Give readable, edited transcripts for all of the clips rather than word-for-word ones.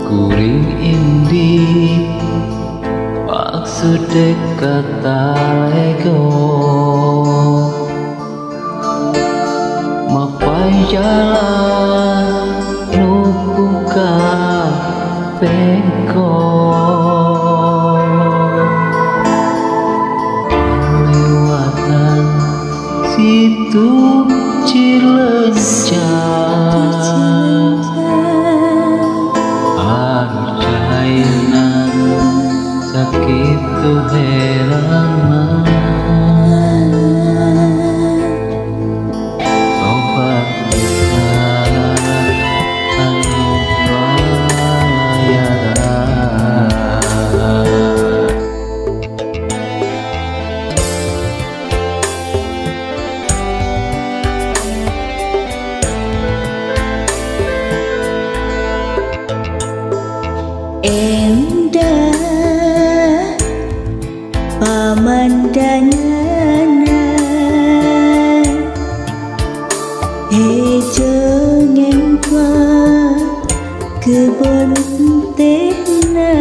Kuring indi maksud kata ego mapai jalan nu buka bengkok lewatan situ Cileunca sakitu herana obat kita anu palayaran endah pamandangana hejong engkwa kebon tena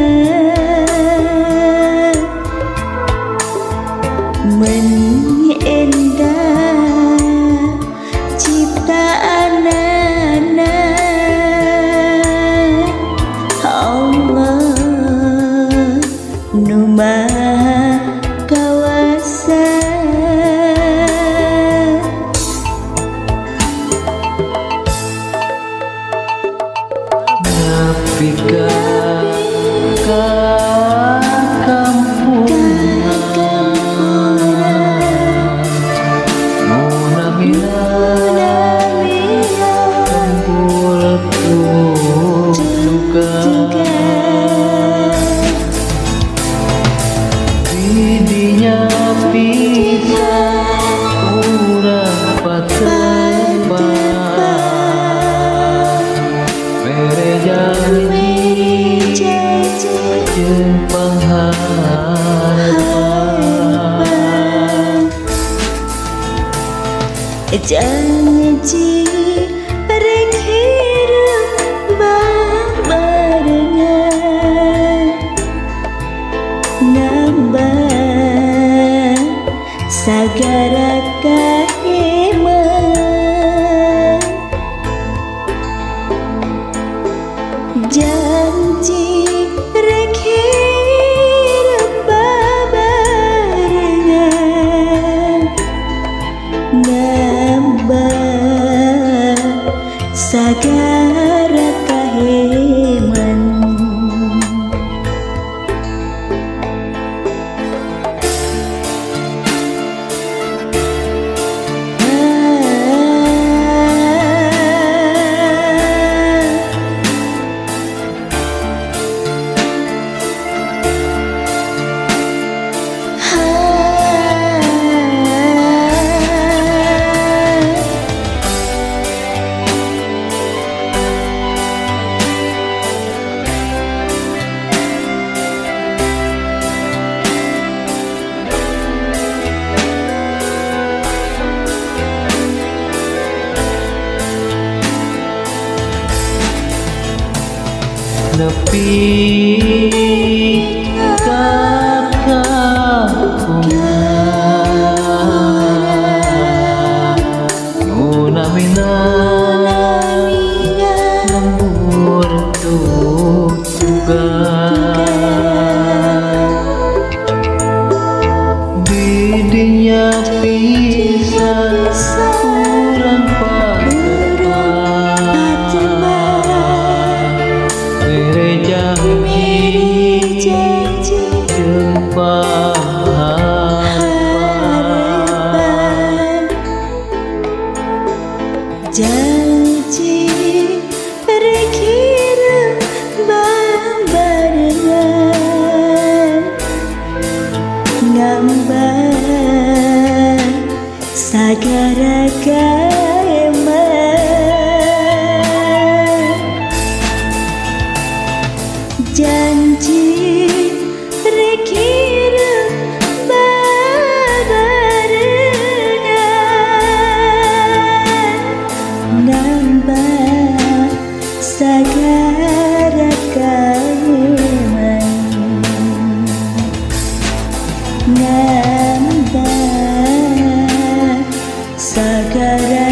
meni endah ciptaan Allah nu maha kawasa napika ka kampungan munamina kumpul juga didinya pisah urang patebang mere janji jeung pangharpan janji rek hirup barengan nambah sagara kaheman janji rek hirup barengan nambah sagara kaheman nepi ka kampungan munamina lembur tugas didinya pisah urang patebang mere janji jeung pangharpan janji rek hirup barengan ngambah sagara kaeman janji rek hirup barengan nambah sagara kaeman sagara